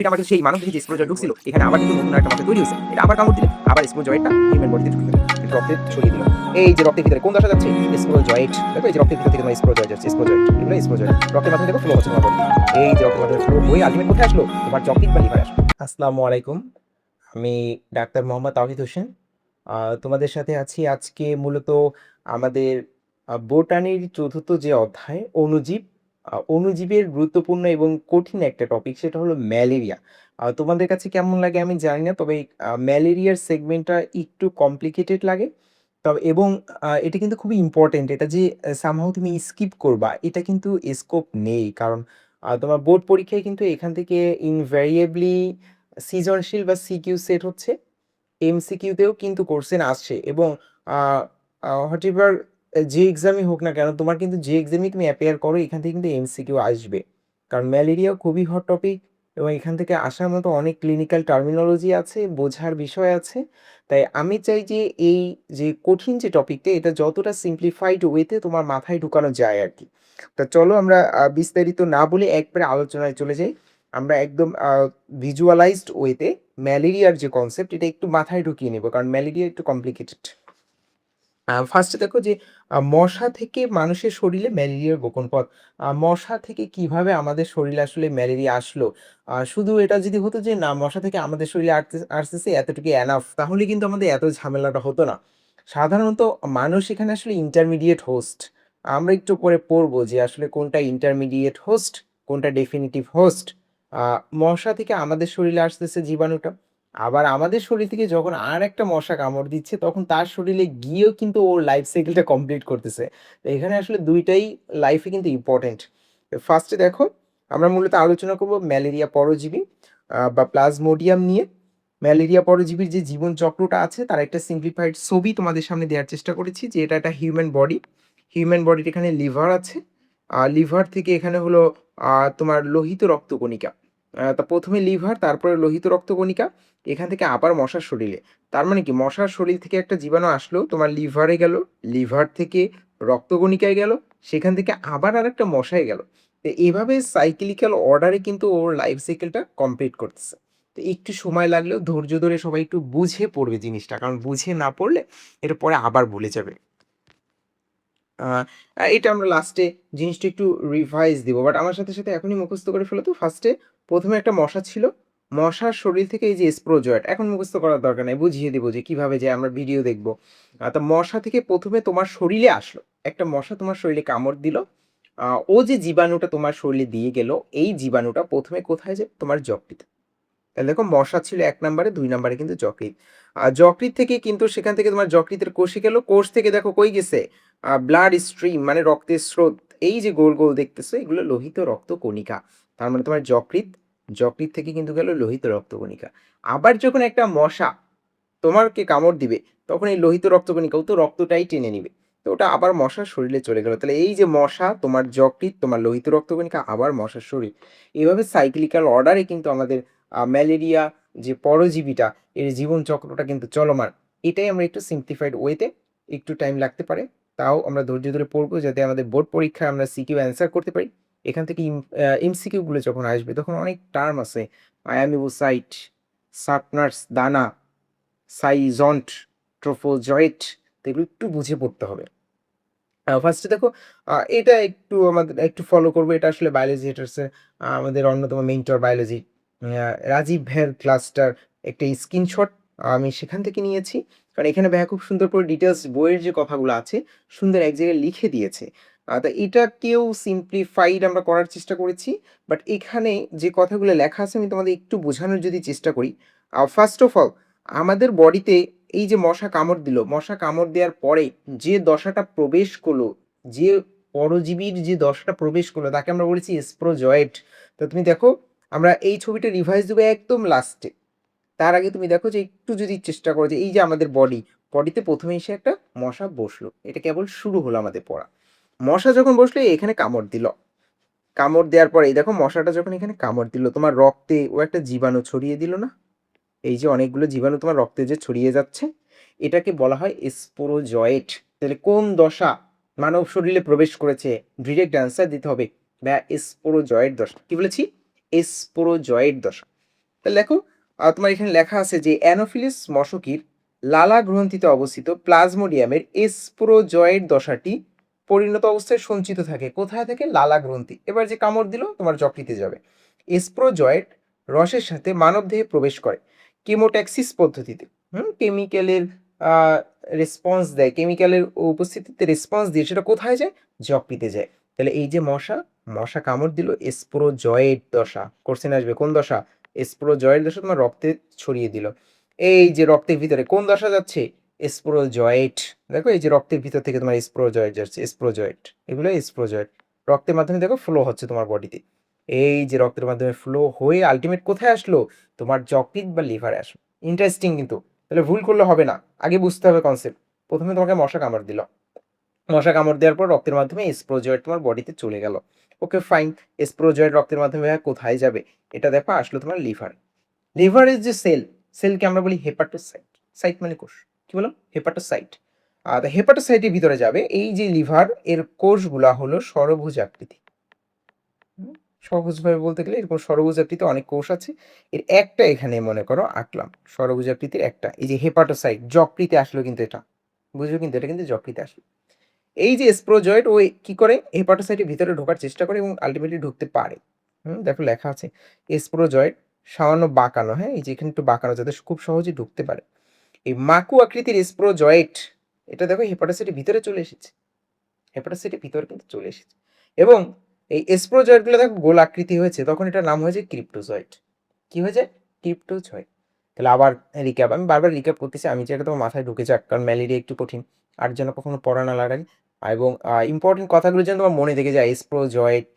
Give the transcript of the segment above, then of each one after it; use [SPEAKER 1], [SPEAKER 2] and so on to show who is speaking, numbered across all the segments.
[SPEAKER 1] এটা আমার কাছে সেই মানবদেহে যে স্পোরোজয়েট ঢুকছিল এখানে আবার কিন্তু নতুন একটা মশা তৈরি হয়েছে। এটা আবার কামড় দিলে আবার স্পোরোজয়েটটা হিউম্যান বডিতে ঢুকে গেল। একটু রক্তে ছড়িয়ে দিল। এই যে রক্তের ভিতরে কোন দশা যাচ্ছে? স্পোরোজয়েট। দেখো এই যে রক্তের ভিতর থেকে তোমার স্পোরোজয়েট যাচ্ছে, স্পোরোজয়েট। এগুলো স্পোরোজয়েট। রক্তের মাধ্যমে দেখো ফ্লো হচ্ছে তোমার বডিতে। এই যে রক্তের মাধ্যমে ফ্লো হয়ে আলটিমেট কোথায় আসলো? তোমার যকৃৎ বা লিভারে আসলো। আসসালামু আলাইকুম। আমি ডাক্তার মোহাম্মদ তাওহিদ হোসেন। তোমাদের সাথে আছি আজকে মূলত আমাদের বোটানির চতুর্থ যে অধ্যায় অণুজীব, অণুজীবের গুরুত্বপূর্ণ এবং কঠিন একটা টপিক সেটা হলো ম্যালেরিয়া। তোমাদের কাছে কেমন লাগে আমি জানি না, তবে ম্যালেরিয়ার সেগমেন্টটা একটু কমপ্লিকেটেড লাগে। তবে এবং এটা কিন্তু খুবই ইম্পর্টেন্ট। এটা যে সামহাউ তুমি স্কিপ করবা এটা কিন্তু স্কোপ নেই। কারণ তোমার বোর্ড পরীক্ষায় কিন্তু এখান থেকে ইনভ্যারিয়েবলি সৃজনশীল বা সিকিউ সেট হচ্ছে। এমসিকিউতেও কিন্তু কোশ্চেন আসছে এবং হোয়াট এভার যে এক্সামই হোক না কেন, তোমার কিন্তু যে এক্সামই তুমি অ্যাপিয়ার করো এখান থেকে কিন্তু এমসিকিউ আসবে। কারণ ম্যালেরিয়া খুবই হট টপিক এবং এখান থেকে আসার মতো অনেক ক্লিনিক্যাল টার্মিনোলজি আছে, বোঝার বিষয় আছে। তাই আমি চাই যে এই যে কঠিন যে টপিকটা এটা যতটা সিম্পলিফাইড ওয়েতে তোমার মাথায় ঢুকানো যায় আর কি। তা চলো আমরা বিস্তারিত না বলে একবারে আলোচনায় চলে যাই। আমরা একদম ভিজুয়ালাইজড ওয়েতে ম্যালেরিয়ার যে কনসেপ্ট এটা একটু মাথায় ঢুকিয়ে নেব, কারণ ম্যালেরিয়া একটু কমপ্লিকেটেড। ফার্স্টে দেখো যে মশা থেকে মানুষের শরীরে ম্যালেরিয়ার গোপন পথ। মশা থেকে কিভাবে আমাদের শরীরে আসলে ম্যালেরিয়া আসলো? শুধু এটা যদি হতো যে না মশা থেকে আমাদের শরীরে আসতেছে এতটুকু এনাফ, তাহলে কিন্তু আমাদের এত ঝামেলাটা হতো না। সাধারণত মানুষ এখানে আসলে ইন্টারমিডিয়েট হোস্ট। আমরা একটু পরে পড়বো যে আসলে কোনটা ইন্টারমিডিয়েট হোস্ট, কোনটা ডেফিনিটিভ হোস্ট। মশা থেকে আমাদের শরীরে আসতেছে জীবাণুটা, আবার আমাদের শরীর থেকে যখন আর একটা মশা কামড় দিচ্ছে তখন তার শরীরে গিয়েও কিন্তু ওর লাইফ সাইকেলটা কমপ্লিট করতেছে। তো এখানে আসলে দুইটাই লাইফে কিন্তু ইম্পর্টেন্ট। ফার্স্টে দেখো আমরা মূলত আলোচনা করব ম্যালেরিয়া পরজীবী বা প্লাজমোডিয়াম নিয়ে। ম্যালেরিয়া পরজীবীর যে জীবন চক্রটা আছে তার একটা সিম্পলিফাইড ছবি তোমাদের সামনে দেওয়ার চেষ্টা করেছি, যে এটা একটা হিউম্যান বডি। হিউম্যান বডির এখানে লিভার আছে। লিভার থেকে এখানে হলো তোমার লোহিত রক্তকণিকা। তা প্রথমে লিভার, তারপরে লোহিত রক্তকণিকা, এখান থেকে আবার মশার শরীরে। তার মানে কি মশার শরীর থেকে একটা জীবাণু আসলো তোমার লিভারে গেল, লিভার থেকে রক্তকণিকায় গেল, সেখান থেকে আবার আরেকটা মশায় গেল। তো এভাবে সাইক্লিক্যাল অর্ডারে কিন্তু ওর লাইফ সাইকেলটা কমপ্লিট করতেছে। তো একটু সময় লাগলেও ধৈর্য ধরে সবাই একটু বুঝে পড়বে জিনিসটা, কারণ বুঝে না পড়লে এটা পরে আবার ভুলে যাবে। এটা আমরা লাস্টে জিনিসটা একটু রিভাইজ দিব, বাট আমার সাথে সাথে এখনই মুখস্থ করে ফেলো তো। ফার্স্টে প্রথমে একটা মশা ছিল, মশার শরীর থেকে এই যে স্পোরোজয়েট, এখন মুখস্থ করার দরকার নাই, বুঝিয়ে দেবো যে কিভাবে যে আমরা ভিডিও দেখবো। তো মশা থেকে প্রথমে তোমার শরীরে আসলো, একটা মশা তোমার শরীরে কামড় দিল। ও যে জীবাণুটা তোমার শরীরে দিয়ে গেল, এই জীবাণুটা প্রথমে কোথায় যায়? তোমার যকৃতে। তাহলে দেখো মশা ছিল ১ নাম্বারে, ২ নাম্বারে কিন্তু যকৃৎ। যকৃৎ থেকে কিন্তু সেখান থেকে তোমার যকৃতের কোষে গেল, কোষ থেকে দেখো কই গেছে? ব্লাড স্ট্রিম মানে রক্তের স্রোত। এই যে গোল, গোল দেখতেছো এগুলো লোহিত রক্তকণিকা। তার মানে তোমার যকৃৎ, যকৃৎ থেকে কিন্তু গেল লোহিত রক্তকণিকা। আবার যখন একটা মশা তোমাকে কামড় দিবে, তখন এই লোহিত রক্তকণিকাও তো রক্তটাই টেনে নিবে। তো ওটা আবার মশার শরীরে চলে গেল। তাহলে এই যে মশা, তোমার যকৃৎ, তোমার লোহিত রক্তকণিকা, আবার মশার শরীর। এভাবে সাইক্লিক্যাল অর্ডারে কিন্তু আমাদের ম্যালেরিয়া যে পরজীবীটা এর জীবন চক্রটা কিন্তু চলমান। এটাই আমরা একটু সিম্পলিফাইড ওয়েতে, একটু টাইম লাগতে পারে, তাও আমরা ধৈর্য ধরে পড়বো যাতে আমাদের বোর্ড পরীক্ষায় আমরা সিকিউ অ্যান্সার করতে পারি। এখান থেকে এমসিকিউ গুলো যখন আসবে তখন অনেক টার্ম আছে, আয়ামিবোসাইট, সাপনার্স দানা, সাইজন্ট, ট্রোফোজয়েট, তো এগুলো একটু বুঝে পড়তে হবে। ফার্স্টে দেখো এটা একটু আমাদের একটু ফলো করবো। এটা আসলে বায়োলজি, এটা হচ্ছে আমাদের অন্যতম মেন্টর বায়োলজি রাজীব ভাইয়ের ক্লাসটার একটা স্ক্রিনশট আমি সেখান থেকে নিয়েছি। কারণ এখানে ভাইয়া খুব সুন্দর করে ডিটেলস বইয়ের যে কথাগুলো আছে সুন্দর এক জায়গায় লিখে দিয়েছে। তা এটাকেও সিম্পলিফাইড আমরা করার চেষ্টা করেছি। বাট এখানে যে কথাগুলো লেখা আছে আমি তোমাদের একটু বোঝানোর যদি চেষ্টা করি। ফার্স্ট অফ অল আমাদের বডিতে এই যে মশা কামড় দিল, মশা কামড় দেওয়ার পরে যে দশাটা প্রবেশ করলো, যে পরজীবীর যে দশাটা প্রবেশ করলো তাকে আমরা বলেছি স্পোরোজয়েট। তো তুমি দেখো আমরা এই ছবিটা রিভাইজ দেবো একদম লাস্টে। তার আগে তুমি দেখো যে একটু যদি চেষ্টা করো যে এই যে আমাদের বডিতে প্রথমে এসে একটা মশা বসলো, এটা কেবল শুরু হলো আমাদের পড়া। মশা যখন বসলো এখানে কামড় দিল, কামড় দেওয়ার পরে এই দেখো মশাটা যখন এখানে কামড় দিল তোমার রক্তে ও একটা জীবাণু ছড়িয়ে দিল না? এই যে অনেকগুলো জীবাণু তোমার রক্তে যে ছড়িয়ে যাচ্ছে এটাকে বলা হয় স্পোরোজয়েট। তাহলে কোন দশা মানব শরীরে প্রবেশ করেছে? ডিরেক্ট অ্যান্সার দিতে হবে, বা স্পোরোজয়েট দশা। কি বলেছি? স্পোরোজয়েট দশা। তাহলে দেখো তোমার এখানে লেখা আছে যে অ্যানোফিলিস মশকির লালা গ্রন্থিতে অবস্থিত প্লাজমোডিয়ামের এসপ্রোজয়েড দশাটি পরিণত অবস্থায় সঞ্চিত থাকে। কোথায় থাকে? লালা গ্রন্থি। এবার যে কামড় দিল তোমার যকৃতে যাবে। এসপ্রোজয়েড রসের সাথে মানবদেহে প্রবেশ করে কেমোট্যাক্সিস পদ্ধতিতে। কেমিক্যালের রেসপন্স দেয়, কেমিক্যালের উপস্থিতিতে রেসপন্স দিয়ে সেটা কোথায় যায়? যকৃতে যায়। তাহলে এই যে মশা, মশা কামড় দিল, এসপ্রোজয়েড দশা। কোশ্চেন আসবে কোন দশা? এসপ্রোজয়েড দশা তোমার রক্তে ছড়িয়ে দিল। এই যে রক্তের ভিতরে কোন দশা যাচ্ছে? এসপ্রোজয়েড। দেখো এই যে রক্তের ভিতর থেকে তোমার এসপ্রোজয়েড যাচ্ছে, এসপ্রোজয়েড, এগুলো এসপ্রোজয়েড। রক্তের মাধ্যমে দেখো ফ্লো হচ্ছে তোমার বডিতে। এই যে রক্তের মাধ্যমে ফ্লো হয়ে আলটিমেট কোথায় আসলো? তোমার যকৃৎ বা লিভারে আসলো। ইন্টারেস্টিং কিন্তু। তাহলে ভুল করলে হবে না, আগে বুঝতে হবে কনসেপ্ট। প্রথমে তোমাকে মশা কামড় দিল, মশা কামড় দেওয়ার পর রক্তের মাধ্যমে এসপ্রোজয়েড তোমার বডিতে চলে গেল। ওকে ফাইন, এসপ্রোজয়েড রক্তের মাধ্যমে কোথায় যাবে? এটা দেখো আসলো তোমার লিভার। লিভারের যে সেল, সেলকে আমরা বলি হেপাটোসাইট। সাইট মানে কোষ, কি বলো? হেপাটোসাইট। আর হেপাটোসাইটের ভিতরে যাবে। এই যে লিভার, এর কোষগুলা হলো ষড়ভুজ আকৃতি। সহজভাবে বলতে গেলে এরকম ষড়ভুজ আকৃতিতে অনেক কোষ আছে। এর একটা এখানে মনে করো আঁকলাম, ষড়ভুজ আকৃতির একটা। এই যে হেপাটোসাইট যকৃতে আসলো, কিন্তু এটা বুঝলো, কিন্তু এটা কিন্তু যকৃতে আসলো। এই যে স্প্রোজয়েড ও কি করে? হেপাটোসাইটের ভিতরে ঢোকার চেষ্টা করে এবং আলটিমেটলি ঢুকতে পারে। দেখো লেখা আছে স্প্রোজয়েড সামান্য বাঁকানো, হ্যাঁ এই যে এখানে একটু বাঁকানো, যাতে খুব সহজে ঢুকতে পারে। এই মাকু আকৃতির স্প্রোজয়েড, এটা দেখো হেপাটোসাইটের ভিতরে চলে এসেছে, হেপাটোসাইটের ভিতরে কিন্তু চলে এসেছে। এবং এই স্প্রোজয়েডগুলো দেখো গোল আকৃতি হয়েছে, তখন এটার নাম হয়েছে ক্রিপ্টোজয়েড। কি হয়েছে? ক্রিপ্টোজয়েড। তাহলে আবার রিক্যাপ, আমি বারবার রিক্যাপ করতেছি, আমি যেটা তোমার মাথায় ঢুকে যাক, কারণ ম্যালেরিয়া একটু কঠিন, আর যেন কখনো পড়া না লাগে। এবং ইম্পর্টেন্ট কথাগুলো যেন তোমার মনে থেকে যায়। স্প্রোজয়েড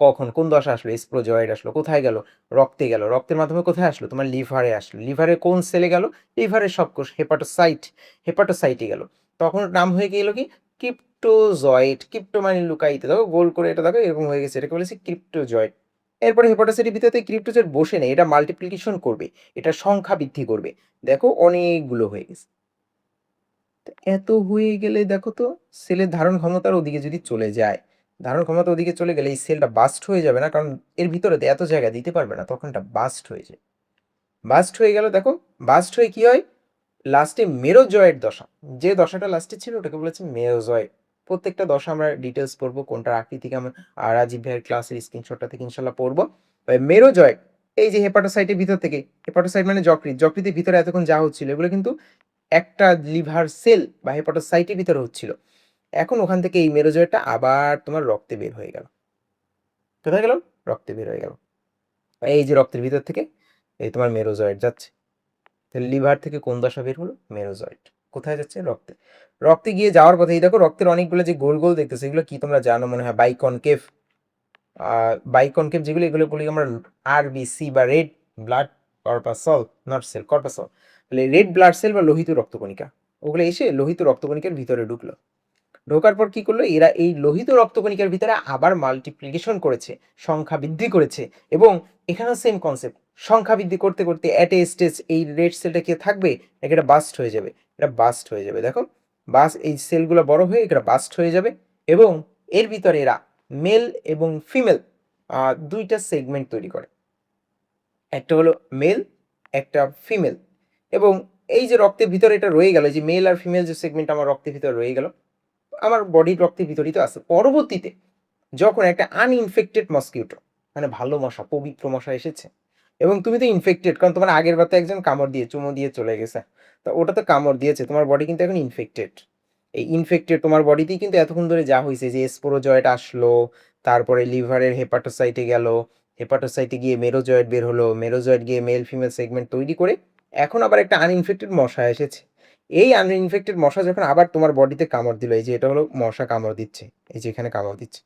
[SPEAKER 1] কখন কোন দশা আসলো? স্প্রোজয়েড আসলো কোথায় গেল? রক্তে গেল। রক্তের মাধ্যমে কোথায় আসলো? তোমার লিভারে আসলো। লিভারে কোন সেলে গেল? লিভারের সব কোষ, হেপাটোসাইট, হেপাটোসাইটে গেল। তখন নাম হয়ে গেল কি? ক্রিপ্টোজয়েড। ক্রিপ্টো মানে লুকাইতে, দেখো গোল করে এটা দেখো এরকম হয়ে গেছে, এটাকে বলেছে ক্রিপ্টোজয়েড। এরপরে হেপাটোসাইটের ভিতরে ক্রিপ্টোজয়েড বসে নেই, এটা মাল্টিপ্লিকেশন করবে, এটা সংখ্যা বৃদ্ধি করবে। দেখো অনেকগুলো হয়ে গেছে। এত হয়ে গেলে দেখো তো সেলের ধারণ ক্ষমতার ওদিকে যদি চলে যায়, ধারণ ক্ষমতা ওদিকে চলে গেলে এই সেলটা বাস্ট হয়ে যাবে না, কারণ এর ভিতরে এত জায়গা দিতে পারবে না, তখন এটা বাস্ট হয়ে যায়। বাস্ট হয়ে গেল, দেখো বাস্ট হয়ে কি হয়? লাস্টে মেরোজয়েড দশা, যে দশাটা লাস্টে ছিল ওটাকে বলেছে মেরোজয়েড। প্রত্যেকটা দশা আমরা ডিটেলস পড়বো, কোনটার আকৃতি কেমন, আর রাজীব ভাইয়ের ক্লাসের স্ক্রিনশটটা থেকে ইনশাল্লাহ পড়বো। মেরোজয়েড, এই যে হেপাটোসাইটের ভিতর থেকে, হেপাটোসাইট মানে যকৃৎ, যকৃতের ভিতরে এতক্ষণ যা হচ্ছিল এগুলো কিন্তু একটা লিভার সেল বা হেপাটোসাইটের ভিতরে হচ্ছিল। এখন ওখান থেকে এই মেরোজয়েডটা আবার তোমার রক্তে বের হয়ে গেল। কোথায় গেল? রক্তে বের হয়ে গেল। এই যে রক্তের ভিতর থেকে এই তোমার মেরোজয়েড যাচ্ছে। তাহলে লিভার থেকে কোন দশা বের হলো? মেরোজয়েড। কোথায় যাচ্ছে? রক্তে। রক্তে গিয়ে যাওয়ার কথা, এই দেখো রক্তের অনেকগুলো যে গোল গোল দেখতেছে, এগুলো কি তোমরা জানো মনে হয়? বাইকনকেভ। বাইকনকেভ যেগুলো, এগুলো বলি আমরা আরবিসি বা red blood corpuscle, not cell, corpuscle. তাহলে রেড ব্লাড সেল বা লোহিত রক্তকণিকা, ওগুলো এসে লোহিত রক্তকণিকার ভিতরে ঢুকলো। ঢোকার পর কি করলো? এরা এই লোহিত রক্তকণিকার ভিতরে আবার মাল্টিপ্লিকেশন করেছে, সংখ্যা বৃদ্ধি করেছে। এবং এখানেও সেম কনসেপ্ট, সংখ্যা বৃদ্ধি করতে করতে অ্যাট এ স্টেজ এই রেড সেলটা কি থাকবে নাকি এটা বাস্ট হয়ে যাবে? এটা বাস্ট হয়ে যাবে। দেখো এই সেলগুলো বড় হয়ে এটা বাস্ট হয়ে যাবে। এবং এর ভিতরে এরা মেল এবং ফিমেল দুইটা সেগমেন্ট তৈরি করে, একটা হলো মেল, একটা ফিমেল। এবং এই যে রক্তের ভিতরে এটা রয়ে গেল, যে মেল আর ফিমেল যে সেগমেন্ট আমার রক্তের ভিতরে রয়ে গেল, আমার বডির রক্তের ভিতরেই তো আছে। পরবর্তীতে যখন একটা আনইনফেক্টেড মসকিউটো, মানে ভালো মশা, পবিত্র মশা এসেছে, এবং তুমি তো ইনফেক্টেড, কারণ তোমার আগের বার তো একজন কামড় দিয়ে চুমো দিয়ে চলে গেছে, তো ওটা তো কামড় দিয়েছে, তোমার বডি কিন্তু এখন ইনফেক্টেড। এই ইনফেক্টেড তোমার বডিতেই কিন্তু এতক্ষণ ধরে যা হয়েছে, যে স্পোরোজয়েট আসলো, তারপরে লিভারের হেপাটোসাইটে গেল, হেপাটোসাইটে গিয়ে মেরোজয়েট বের হলো, মেরোজয়েট গিয়ে মেল ফিমেল সেগমেন্ট তৈরি করে এখন আবার একটা আনইনফেক্টেড মশা এসেছে। এই আনইনফেক্টেড মশা যখন আবার তোমার বডিতে কামড় দিল, এই যে এটা হলো মশা কামড় দিচ্ছে, এই যে এখানে কামড় দিচ্ছে,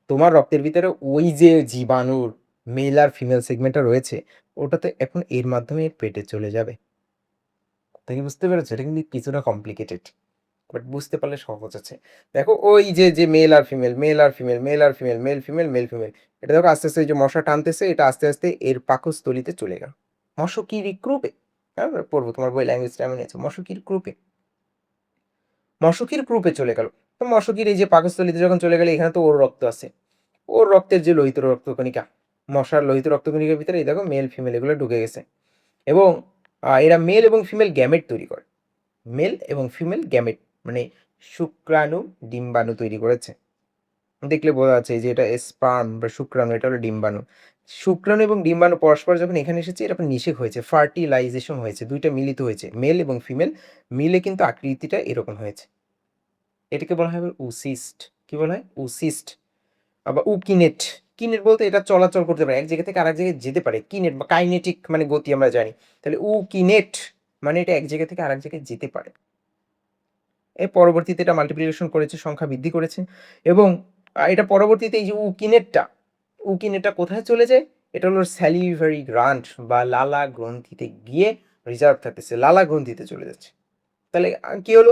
[SPEAKER 1] তোমার রক্তের ভিতরে ওই যে জীবাণুর মেল আর ফিমেল সেগমেন্টটা রয়েছে, ওটাতে এখন এর মাধ্যমে এর পেটে চলে যাবে। তুমি বুঝতে পেরেছো? এটা কিন্তু কিছুটা কমপ্লিকেটেড, বাট বুঝতে পারলে সহজ আছে। দেখো ওই যে যে মেল আর ফিমেল, মেল আর ফিমেল, মেল আর female, male female, male female, এটা দেখো আস্তে আস্তে এই যে মশা টানতেছে, এটা আস্তে আস্তে এর পাকস্থলিতে চলে গেল। মশকির গ্রুপে, হ্যাঁ পড়বো তোমার বই ল্যাঙ্গুয়েজটা এমন আছে, মশকির গ্রুপে, মশকির গ্রুপে চলে গেল। তো মশকির এই যে পাকস্থলিতে যখন চলে গেলে, এখানে তো ওর রক্ত আছে, ওর রক্তের যে লোহিত রক্তকণিকা, মশার লোহিত রক্তকণিকার ভিতরে এই দেখো মেল ফিমেল এগুলো ঢুকে গেছে এবং এরা মেল এবং ফিমেল গ্যামেট তৈরি করে। মেল এবং ফিমেল গ্যামেট মানে শুক্রাণু ডিম্বাণু তৈরি করেছে। দেখলে বোঝা যাচ্ছে যে এটা স্পার্ম বা শুক্রাণু, এটা হলো ডিম্বাণু। শুক্রাণু এবং ডিম্বাণু পরস্পর যখন এখানে এসেছে এরকম নিষেক হয়েছে, ফার্টিলাইজেশন হয়েছে, দুইটা মিলিত হয়েছে, মেল এবং ফিমেল মিলে কিন্তু আকৃতিটা এরকম হয়েছে। এটাকে বলা হয় উসিস্ট। কি বলা হয়? উসিস্ট। আবার উকিনেট। কিনেট বলতে এটা চলাচল করতে পারে, এক জায়গা থেকে আরেক জায়গায় যেতে পারে। কিনেট বা কাইনেটিক মানে গতি আমরা জানি। তাহলে উকিনেট মানে এটা এক জায়গা থেকে আরেক জায়গায় যেতে পারে। এর পরবর্তীতে এটা মাল্টিপ্লিকেশন করেছে, সংখ্যা বৃদ্ধি করেছে এবং এটা পরবর্তীতে এই যে উকিনেটটা কোথায় চলে যায়? এটা হলো স্যালিভারি গ্ল্যান্ড বা লালা গ্রন্থিতে গিয়ে রিজার্ভ থাকতেছে, লালা গ্রন্থিতে চলে যাচ্ছে। তাহলে কি হলো?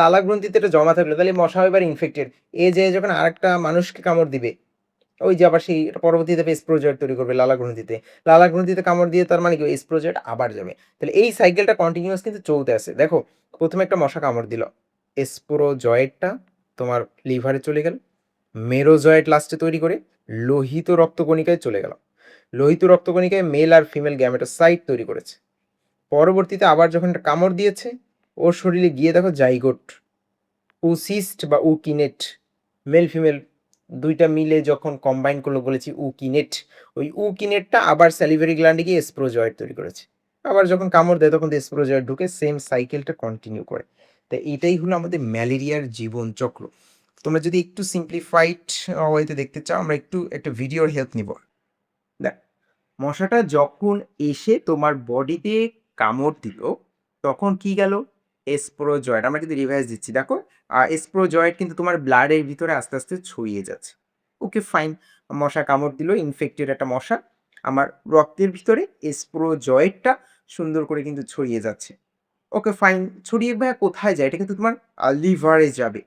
[SPEAKER 1] লালা গ্রন্থিতে এটা জমা থাকলো, তাহলে মশা এবার ইনফেক্টেড। এ যে যখন আরেকটা মানুষকে কামড় দিবে, ওই যে আবার সেই পরবর্তীতে স্প্রোজয়েড তৈরি করবে লালা গ্রন্থিতে। লালা গ্রন্থিতে কামড় দিয়ে তার মানে কি স্প্রোজয়েড আবার যাবে। তাহলে এই সাইকেলটা কন্টিনিউয়াস কিন্তু চলতে আছে। দেখো, প্রথমে একটা মশা কামড় দিল, স্পোরোজয়েডটা তোমার লিভারে চলে গেল, মেরোজয়েড লাস্টে তৈরি করে লোহিত রক্তকণিকায় চলে গেল। লোহিত রক্তকণিকায় মেল আর ফিমেল গ্যামেটোসাইট তৈরি করেছে। পরবর্তীতে আবার যখন এটা কামড় দিয়েছে, ওর শরীরে গিয়ে দেখো জাইগোট, উসিস্ট বা উকিনেট, মেল ফিমেল দুইটা মিলে যখন কম্বাইন করলো বলেছি উকিনেট, ওই উকিনেটটা আবার স্যালিভারি গ্ল্যান্ডে গিয়ে স্প্রোজয়েড তৈরি করেছে। আবার যখন কামড় দেয় তখন স্প্রোজয়েড ঢুকে সেম সাইকেলটা কন্টিনিউ করে। তো এটাই হলো আমাদের ম্যালেরিয়ার জীবন চক্র। তোমরা যদি একটু সিম্পলিফাইড ওয়েতে দেখতে চাও, আমরা একটু একটা ভিডিওর হেল্প নিব। দেখ, মশাটা যখন এসে তোমার বডিতে কামড় দিল তখন কি গেল? স্পোরোজয়েড। আমরা কিন্তু রিভাইজ দিচ্ছি, দেখো স্পোরোজয়েড কিন্তু তোমার ব্লাডের ভিতরে আস্তে আস্তে ছড়িয়ে যাচ্ছে। ওকে ফাইন, মশা কামড় দিল, ইনফেক্টেড একটা মশা, আমার রক্তের ভিতরে স্পোরোজয়েডটা সুন্দর করে কিন্তু ছড়িয়ে যাচ্ছে। ওকে ফাইন, ছড়িয়ে ভাইয়া কোথায় যায়? এটা কিন্তু তোমার লিভারে যাবে,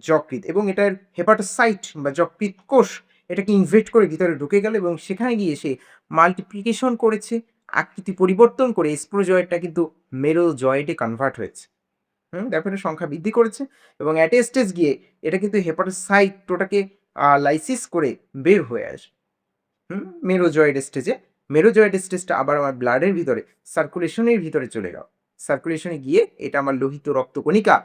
[SPEAKER 1] যকৃৎ, এবং এটার হেপাটোসাইট বা যকৃৎ কোষ এটাকে ইনভেট করে ভিতরে ঢুকে গেল এবং সেখানে গিয়ে সে মাল্টিপ্লিকেশন করেছে, আকৃতি পরিবর্তন করে স্প্রোজয়েডটা কিন্তু মেরোজয়েডে কনভার্ট হয়েছে। দেখো এটা সংখ্যা বৃদ্ধি করেছে এবং অ্যাট এ স্টেজ গিয়ে এটা কিন্তু হেপাটোসাইট ওটাকে লাইসিস করে বের হয়ে আসে। মেরোজয়েড স্টেজে, মেরোজয়েড স্টেজটা আবার আমার ব্লাডের ভিতরে সার্কুলেশনের ভিতরে চলে গেল। সার্কুলেশনে গিয়ে এটা আমার লোহিত রক্তকণিকা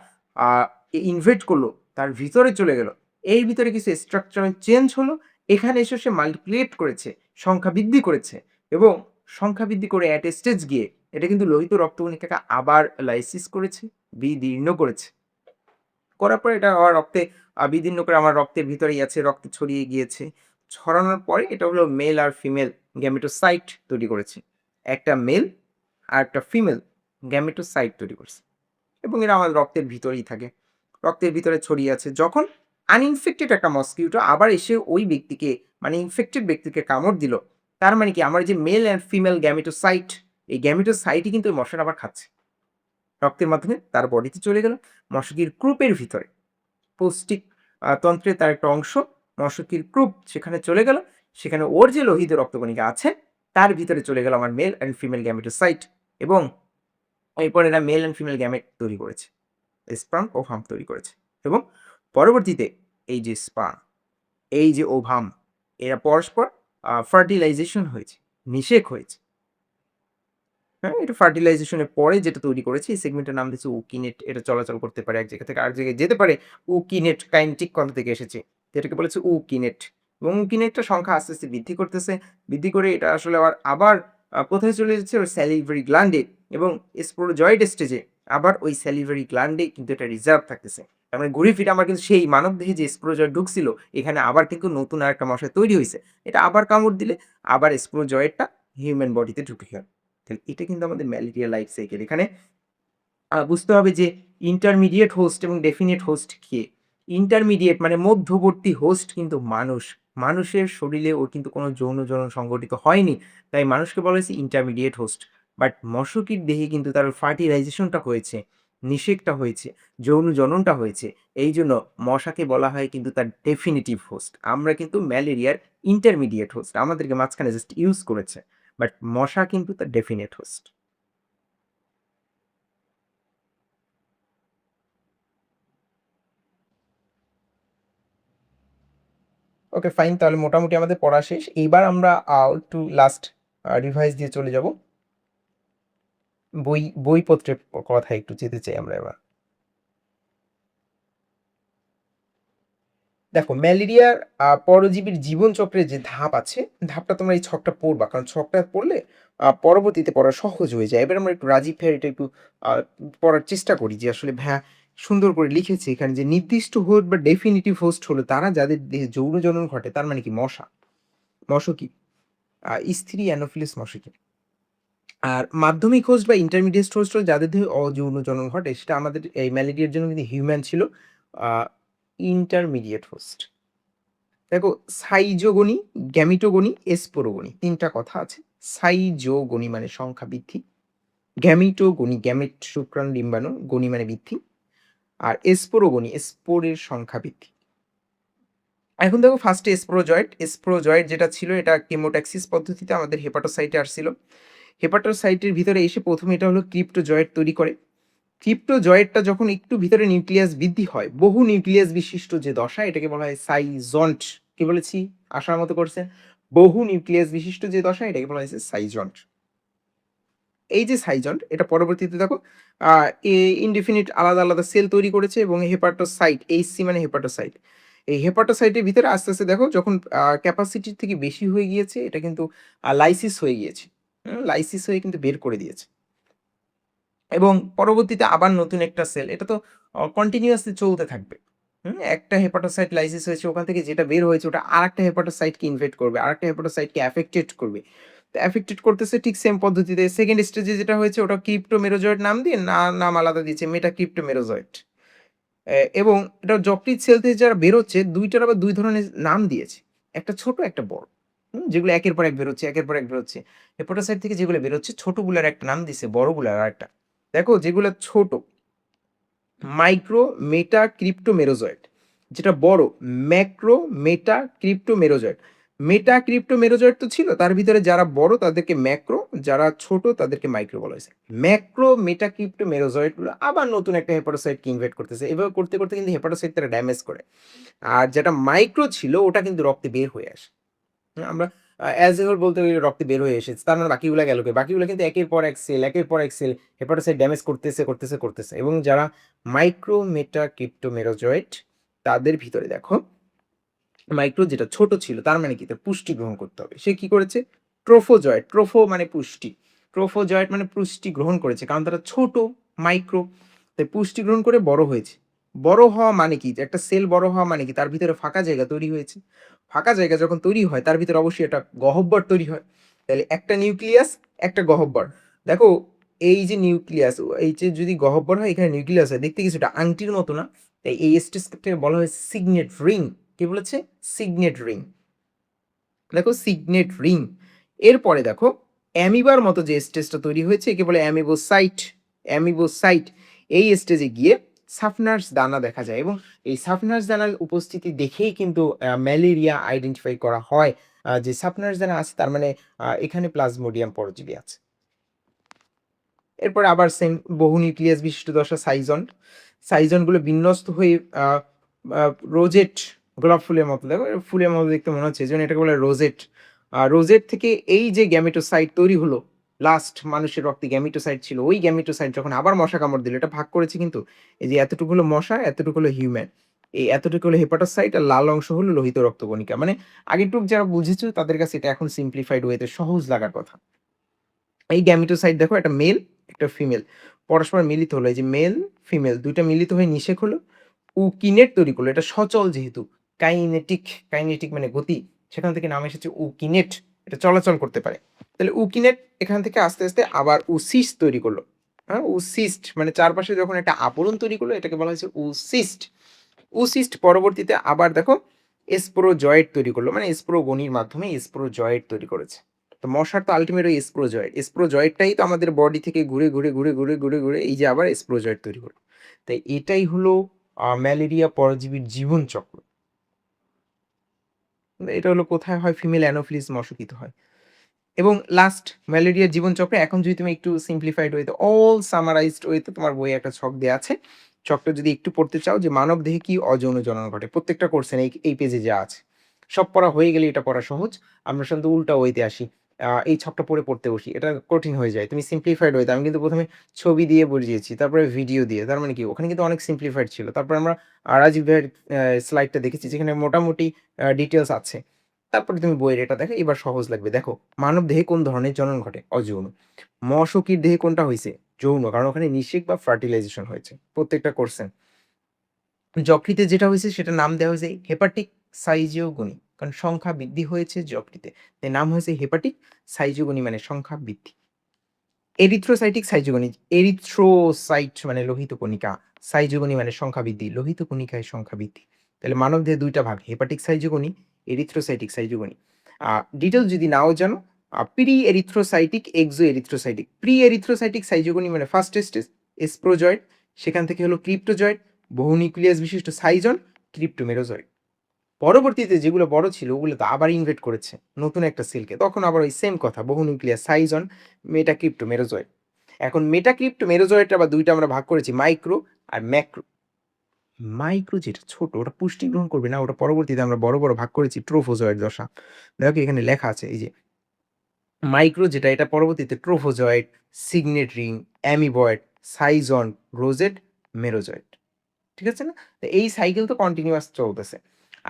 [SPEAKER 1] ইনভেট করলো, তার ভিতরে চলে গেল। এই ভিতরে কিছু স্ট্রাকচারাল চেঞ্জ হলো, এখানে এসে সে মাল্টিপ্লিকেট করেছে, সংখ্যা বৃদ্ধি করেছে এবং সংখ্যা বৃদ্ধি করে অ্যাট এ স্টেজ গিয়ে এটা কিন্তু লোহিত রক্তকণিকাকে আবার লাইসিস করেছে, বিদীর্ণ করেছে। করার পরে এটা আমার রক্তে বিদীর্ণ করে আমার রক্তের ভিতরেই আছে, রক্তে ছড়িয়ে গিয়েছে। ছড়ানোর পরে এটা হলো মেল আর ফিমেল গ্যামেটোসাইট তৈরি করেছে। একটা মেল আর একটা ফিমেল গ্যামেটোসাইট তৈরি করছে এবং এরা আমার রক্তের ভিতরেই থাকে, রক্তের ভিতরে ছড়িয়ে আছে। যখন আনইনফেক্টেড একটা মসকিউটো আবার এসে ওই ব্যক্তিকে মানে ইনফেক্টেড ব্যক্তিকে কামড় দিল, তার মানে কি আমার যে মেল অ্যান্ড ফিমেল গ্যামেটোসাইট, এই গ্যামেটোসাইটই কিন্তু ওই মশাটা আবার খাচ্ছে, রক্তের মাধ্যমে তার বডিতে চলে গেল। মশকির ক্রুপের ভিতরে পৌষ্টিক তন্ত্রের তার একটা অংশ, মশকির ক্রুপ সেখানে চলে গেল, সেখানে ওর যে লোহিত রক্তকণিকা আছে তার ভিতরে চলে গেল আমার মেল অ্যান্ড ফিমেল গ্যামেটোসাইট এবং এরপর এরা মেল অ্যান্ড ফিমেল গ্যামেট তৈরি করেছে, স্পার্ম ও ওভাম তৈরি করেছে এবং পরবর্তীতে এই যে স্পার্ম, এই যে ওভাম, এরা পরস্পর ফার্টিলাইজেশন হয়েছে, নিষেক হয়েছে। হ্যাঁ, এটা ফার্টিলাইজেশনের পরে যেটা তৈরি করেছে এই সেগমেন্টের নাম দিয়েছে উকিনেট। এটা চলাচল করতে পারে, এক জায়গা থেকে আরেক জায়গায় যেতে পারে। উকিনেট কাইনেটিক কথা থেকে এসেছে, যেটাকে বলেছে উকিনেট এবং উকিনেটটা সংখ্যা আস্তে আস্তে বৃদ্ধি করতেছে, বৃদ্ধি করে এটা আসলে আবার কোথায় চলে যাচ্ছে? ওই স্যালিভারি গ্ল্যান্ডে এবং স্পোরোজয়েড স্টেজে আবার ওই স্যালিভারি গ্ল্যান্ডে কিন্তু এটা রিজার্ভ থাকতেছে। তার মানে ঘুরে ফিরে আমার কিন্তু সেই মানবদেহে যে স্পোরোজয়েড ঢুকছিল এখানে আবার কিন্তু নতুন আরেকটা মশা তৈরি হয়েছে, এটা আবার কামড় দিলে আবার স্পোরোজয়েডটা হিউম্যান বডিতে ঢুকে গেল। তাহলে এটা কিন্তু আমাদের ম্যালেরিয়া লাইফ সাইকেল। এখানে বুঝতে হবে যে ইন্টারমিডিয়েট হোস্ট এবং ডেফিনিট হোস্ট কে। ইন্টারমিডিয়েট মানে মধ্যবর্তী হোস্ট কিন্তু মানুষ। মানুষের শরীরে ওর কিন্তু কোনো যৌন জনন সংঘটিত হয়নি। তাই মানুষকে বলা হয়েছে ইন্টারমিডিয়েট হোস্ট। বাট মশকির দেহে কিন্তু তার ফার্টিলাইজেশনটা হয়েছে, নিষেকটা হয়েছে, যৌন জননটা হয়েছে। এইজন্য মশাকে বলা হয় কিন্তু তার ডেফিনিটিভ হোস্ট। আমরা কিন্তু ম্যালেরিয়ার ইন্টারমিডিয়েট হোস্ট। আমাদেরকে মাঝখানে জাস্ট ইউজ করেছে। বাট মশা কিন্তু তার ডেফিনিট হোস্ট। ওকে ফাইন, তাহলে মোটামুটি আমাদের পড়া শেষ। এইবার আমরা একটু লাস্ট রিভাইজ দিয়ে চলে যাব। বইপত্রের কথায় একটু যেতে চাই আমরা এবার। দেখো ম্যালেরিয়ার পরজীবীর জীবনচক্রের যে ধাপ আছে, ধাপটা তোমরা এই ছকটা পড়বা, কারণ ছকটা পড়লে পরবর্তীতে পড়া সহজ হয়ে যায়। এবার আমরা একটু রাজীব ভাইয়ের এটা একটু পড়ার চেষ্টা করি যে আসলে ভাইয়া সুন্দর করে লিখেছে এখানে যে নির্দিষ্ট হোস্ট বা ডেফিনিটিভ হোস্ট হলো তারা যাদের দেহে যৌন জনন ঘটে, তার মানে কি মশা, মশকি, স্ত্রী অ্যানোফিলিস মশকি। আর মাধ্যমিক হোস্ট বা ইন্টারমিডিয়েট হোস্ট হলো যাদের দেহে অযৌন জনন ঘটে, সেটা আমাদের এই ম্যালেরিয়ার জন্য কিন্তু হিউম্যান ছিল ইন্টারমিডিয়েট হোস্ট। দেখো সাইজোগনি, গ্যামিটোগনি, এসপোরোগনি, তিনটা কথা আছে। সাইজোগনি মানে সংখ্যা বৃদ্ধি, গ্যামিটোগনি গ্যামেট শুক্রাণু ডিম্বাণু, গনি মানে বৃদ্ধি, আর এসপোরোগনি স্পোরের সংখ্যা বৃদ্ধি। এখন দেখো ফার্স্টে স্পোরোজয়েট। স্পোরোজয়েট যেটা ছিল এটা কেমোট্যাক্সিস পদ্ধতিতে আমাদের হেপাটোসাইটে আসছিল। হেপাটোসাইটের ভিতরে এসে প্রথমে এটা হলো ক্রিপ্টোজয়েট তৈরি করে। ক্রিপ্টোজয়েটটা যখন একটু ভিতরে নিউক্লিয়াস বৃদ্ধি হয়, বহু নিউক্লিয়াস বিশিষ্ট যে দশা, এটাকে বলা হয় সাইজন্ট। কি বলেছি? আশার মতো করছে। বহু নিউক্লিয়াস বিশিষ্ট যে দশা, এটাকে বলা হয়েছে সাইজন্ট। এই যে সাইজন্ট, এটা পরবর্তীতে দেখো ইনডিফিনিট আলাদা আলাদা সেল তৈরি করেছে এবং হেপাটোসাইট, এইচসি মানে হেপাটোসাইট। এই হেপাটোসাইটের ভিতরে আস্তে আস্তে দেখো যখন ক্যাপাসিটির থেকে বেশি হয়ে গিয়েছে, এটা কিন্তু লাইসিস হয়ে গিয়েছে। লাইসিস হয়ে কিন্তু বের করে দিয়েছে এবং পরবর্তীতে আবার নতুন একটা সেল, এটা তো কন্টিনিউয়াসলি চলতে থাকবে। একটা হেপাটোসাইট লাইসিস হয়েছে, ওখান থেকে যেটা বের হয়েছে ওটা আরেকটা হেপাটোসাইটকে ইনভেট করবে, আরেকটা হেপাটোসাইটকে অ্যাফেক্টেড করবে। তো অ্যাফেক্টেড করতেছে ঠিক সেম পদ্ধতিতে। সেকেন্ড স্টেজে যেটা হয়েছে ওটা ক্রিপ্টোমেরোজয়েড নাম দিয়ে নাম আলাদা দিয়েছে মেটা ক্রিপ্টোমেরোজয়েড। এবং এটা যকৃৎ সেল থেকে যারা বেরোচ্ছে দুইটার আবার দুই ধরনের নাম দিয়েছে, একটা ছোট একটা বড়। যেগুলো একের পর এক বেরোচ্ছে, একের পর এক বেরোচ্ছে। হেপাটোসাইট থেকে যেগুলো বেরোচ্ছে ছোটগুলার একটা নাম দিছে, বড়গুলার আরেকটা। দেখো যেগুলো ছোট মাইক্রো মেটা ক্রিপ্টোমেরোজয়েড, যেটা বড় ম্যাক্রো মেটা ক্রিপ্টোমেরোজয়েড। মেটা ক্রিপ্টোমেরোজয়েড তো ছিল, তার ভিতরে যারা বড় তাদেরকে ম্যাক্রো, যারা ছোট তাদেরকে মাইক্রো বলা হয়েছে। ম্যাক্রো মেটা ক্রিপ্টোমেরোজয়েডগুলো আবার নতুন একটা হেপাটোসাইটকে ইনভাইট করতেছে, এভাবে করতে করতে কিন্তু হেপাটোসাইট তারা ড্যামেজ করে। আর যেটা মাইক্রো ছিল ওটা কিন্তু রক্তে বের হয়ে আসে। আমরা অ্যাজ এ হোল বলতে গেলে রক্তে বের হয়ে এসেছে, তার মানে বাকিগুলো গেল কই? বাকিগুলো কিন্তু একের পর এক সেল, একের পর এক সেল হেপাটোসাইট ড্যামেজ করতেছে করতেছে করতেছে। এবং যারা মাইক্রো মেটা ক্রিপ্টোমেরোজয়েড তাদের ভিতরে দেখো মাইক্রো যেটা ছোট ছিল, তার মানে কি? তার পুষ্টি গ্রহণ করতে হবে। সে কি করেছে? ট্রোফোজয়েড, ট্রোফো মানে পুষ্টি, ট্রোফোজয়েড মানে পুষ্টি গ্রহণ করেছে, কারণ তারা ছোট মাইক্রো, তাই পুষ্টি গ্রহণ করে বড় হয়েছে। বড় হওয়া মানে কি? যে একটা সেল বড় হওয়া মানে কি? তার ভিতরে ফাঁকা জায়গা তৈরি হয়েছে। ফাঁকা জায়গা যখন তৈরি হয় তার ভিতরে অবশ্যই একটা গহ্বর তৈরি হয়। তাহলে একটা নিউক্লিয়াস, একটা গহ্বর। দেখো এই যে নিউক্লিয়াস, এই যে যদি গহ্বর হয় এখানে নিউক্লিয়াস হয়, দেখতে কিছুটা আংটির মতো না? তাই এই স্টেজটাকে বলা হয় সিগনেট রিং। কি বলেছে? Signet ring. দেখো সিগনেট রিং। এরপরে দেখো অ্যামিবার মতো যে স্টেজটা তৈরি হয়েছে একে বলে অ্যামিবোসাইট। অ্যামিবোসাইট এই স্টেজে গিয়ে সাফনার্স দানা দেখা যায় এবং এই সাফনার্স দানার উপস্থিতি দেখেই কিন্তু ম্যালেরিয়া আইডেন্টিফাই করা হয়। যে সাফনার্স দানা আছে তার মানে এখানে প্লাজমোডিয়াম পরজীবী আছে। এরপরে আবার সেম বহু নিউক্লিয়াস বিশিষ্ট দশা সাইজন। সাইজনগুলো বিন্যস্ত হয়ে রোজেট, গোলাপ ফুলের মতো, দেখো ফুলের মতো দেখতে মনে হচ্ছে, এই জন্য এটাকে বলে রোজেট। রোজেট থেকে এই যে গ্যামেটোসাইট তৈরি হলো, লাস্ট মানুষের রক্তে গ্যামেটোসাইট ছিল, ওই গ্যামেটোসাইট যখন আবার মশা কামড় দিল, এটা ভাগ করেছে কিন্তু, এই যে এতটুকু হলো মশা, এতটুকু হলো হিউম্যান। এই এতটুকু হলো হেপাটোসাইট আর লাল অংশ হলো লোহিত রক্তকণিকা। মানে আগেরটুক যারা বুঝেছো তাদের কাছে এটা এখন সিম্পলিফাইড ওয়েতে সহজ লাগার কথা। এই গ্যামেটোসাইট দেখো একটা মেল একটা ফিমেল পরস্পর মিলিত হলো, এই যে মেল ফিমেল দুইটা মিলিত হয়ে নিষেক হলো, উকিনেট তৈরি করলো। এটা সচল যেহেতু, কাইনেটিক, কাইনেটিক মানে গতি, সেখান থেকে নাম এসেছে উকিনেট, এটা চলাচল করতে পারে। তাহলে উকিনেট এখান থেকে আস্তে আস্তে আবার উসিস্ট তৈরি করলো। হ্যাঁ, উসিস্ট মানে চারপাশে যখন একটা আবরণ তৈরি করলো এটাকে বলা হয়েছে উসিস্ট। উসিস্ট পরবর্তীতে আবার দেখো স্পোরোজয়েট তৈরি করলো, মানে স্পোরোগনির মাধ্যমে স্পোরোজয়েট তৈরি করেছে। তো মশার তো আলটিমেট ওই স্পোরোজয়েট, স্পোরোজয়েটটাই তো আমাদের বডি থেকে ঘুরে ঘুরে ঘুরে ঘুরে ঘুরে ঘুরে এই যে আবার স্পোরোজয়েট তৈরি করলো। তাই এটাই হলো ম্যালেরিয়া পরজীবীর জীবন চক্র। এটা হলো কোথায় হয়? ফিমেল অ্যানোফিলিস মশকিতে হয়। এবং লাস্ট ম্যালেরিয়ার জীবনচক্রে এখন যদি তুমি একটু সিম্পলিফাইড ওয়েতে, অল সামারাইজড ওয়েতে তোমার বইয়ে একটা ছক দেওয়া আছে, ছকটা যদি একটু পড়তে চাও যে মানব দেহে কি অযৌন জনন ঘটে, প্রত্যেকটা কোর্সেন এই পেজে যা আছে সব পড়া হয়ে গেলে এটা পড়া সহজ। আমরা সাধারণত উল্টা ওয়েতে আসি। এই ছকটা পড়তে বসি। এটা কঠিন হয়ে যায়। তুমি সিম্পলিফাইড ওয়েতে আমি কিন্তু ১ম এ ছবি দিয়ে বুঝিয়েছি। তারপরে ভিডিও দিয়ে। তার মানে কি? ওখানে কিন্তু অনেক সিম্পলিফাইড ছিল। তারপরে আমরা রাজীব ভাইয়ের স্লাইডটা দেখেছি যেখানে মোটামুটি ডিটেইলস আছে। তারপরে তুমি বইয়ের এটা দেখো এবার সহজ লাগবে। দেখো, মানবদেহে কোন ধরনের জনন ঘটে? অযৌন। মশকির দেহে কোনটা হইছে? যৌন। কারণ ওখানে নিষেক বা ফার্টিলাইজেশন হয়েছে। প্রত্যেকটা কোর্সে। যকৃতে যেটা হয়েছে সেটার নাম দেওয়া হয়েছে হেপাটিক সাইজিওগনি। কারণ সংখ্যা বৃদ্ধি হয়েছে যকৃতে। তাই নাম হয়েছে হেপাটিক সাইজিওগনি মানে সংখ্যা বৃদ্ধি। এরিথ্রোসাইটিক সাইজিওগনি, এরিথ্রোসাইট মানে লোহিত কণিকা, সাইজিওগনি মানে সংখ্যা বৃদ্ধি, লোহিত কণিকায় সংখ্যা বৃদ্ধি। তাহলে মানবদেহে ২ টা ভাগ, hepatic schizogony, erythrocytic schizogony. Details যদি নাও জানো, pre erythrocytic, exo erythrocytic. Pre erythrocytic schizogony মানে ফার্স্ট স্টেজ স্প্রোজয়েড, সেখান থেকে হলো ক্রিপ্টোজয়েড, বহু নিউক্লিয়াস বিশিষ্ট সাইজন, ক্রিপ্টোমেরোজয়েড। পরবর্তীতে যেগুলো বড় ছিল ওগুলো তো আবার ইনভেট করেছে নতুন একটা সেলকে। তখন আবার ওই সেম কথা বহু নিউক্লিয়াস সাইজন, মেটাক্রিপ্টো মেরোজয়েড। এখন মেটাক্রিপ্টো মেরোজয়েডটা আবার ২ টা আমরা ভাগ করেছি মাইক্রো আর ম্যাক্রো। মাইক্রো যেটা ছোট ওটা পুষ্টি গ্রহণ করবে না, ওটা পরবর্তীতে আমরা বড় ভাগ করেছি ট্রোফোজয়েড দশা। দেখো এখানে লেখা আছে এই যে মাইক্রো যেটা এটা পরবর্তীতে ট্রোফোজয়েড, সিগনেট রিং, অ্যামিবয়েড, সাইজন, রোজেট, মেরোজয়েড। ঠিক আছে না? তো এই সাইকেল তো কন্টিনিউয়াস চলতেছে।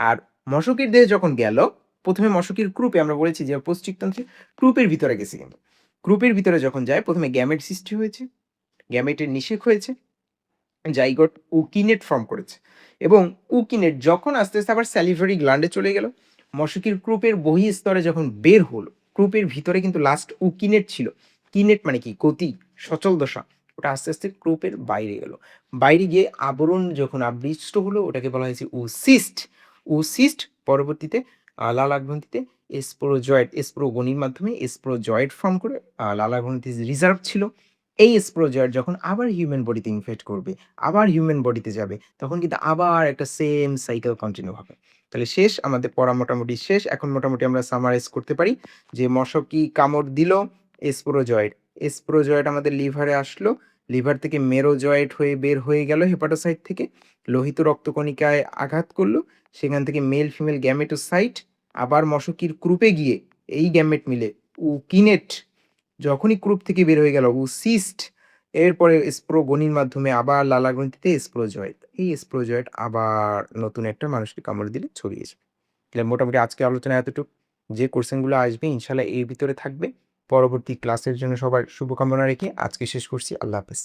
[SPEAKER 1] আর মশকির দেহে যখন গেল, ১ম এ মশকির ক্রুপে আমরা বলেছি যে পৌষ্টিকতন্ত্রে ক্রুপের ভিতরে গেছে কিন্তু। ক্রুপের ভিতরে যখন যায় ১ম এ গ্যামেট সৃষ্টি হয়েছে, গ্যামেটের নিষেক হয়েছে, জাইগোট উকিনেট ফর্ম করেছে এবং উকিনেট যখন আস্তে আবার স্যালিভারি গ্ল্যান্ডে চলে গেল, মশকির ক্রুপের বহিঃস্তরে যখন বের হলো, ক্রুপের ভিতরে কিন্তু লাস্ট উকিনেট ছিল। কিনেট মানে কি? গতি, সচল দশা। ওটা আস্তে ক্রুপের বাইরে গেল। বাইরে গিয়ে আবরণ যখন আবৃষ্ট হলো ওটাকে বলা হয়েছে ওসিস্ট। ওসিস্ট পরবর্তীতে লালাগ্রন্থিতে স্পোরোজয়েড, স্পোরোগনির মাধ্যমে স্পোরোজয়েড ফর্ম করে লালাগ্রন্থি রিজার্ভ ছিল। এই স্পোরোজয়েড যখন আবার হিউম্যান বডিতে ইনফেক্ট করবে, আবার হিউম্যান বডিতে যাবে, তখন কিন্তু আবার একটা সেম সাইকেল কন্টিনিউ হবে। তাহলে শেষ, আমাদের পড়া মোটামুটি শেষ। এখন মোটামুটি আমরা সামারাইজ করতে পারি যে মশকি কামড় দিল স্পোরোজয়েড। স্পোরোজয়েড আমাদের লিভারে আসলো। লিভার থেকে মেরোজয়েড হয়ে বের হয়ে গেল হেপাটোসাইট থেকে। লোহিত রক্তকণিকায় আঘাত করলো। সেখান থেকে মেল ফিমেল গ্যামেটোসাইট আবার মশকির ক্রুপে গিয়ে এই গ্যামেট মিলে উকিনেট যখনই ক্রুপ থেকে বের হয়ে গেল উসিস্ট, এরপরে স্প্রোগনির মাধ্যমে আবার লালাগ্রন্থিতে স্প্রোজয়েড। এই স্প্রোজয়েড আবার নতুন একটা মানুষকে কামড় দিলে ছড়িয়ে যায়। তাহলে মোটামুটি আজকে আলোচনা এতটুক। যে কোশ্চেনগুলো আসবে ইনশাআল্লাহ এর ভিতরে থাকবে। পরবর্তী ক্লাসের জন্য সবার শুভকামনা রেখে আজকে শেষ করছি। আল্লাহ হাফেজ।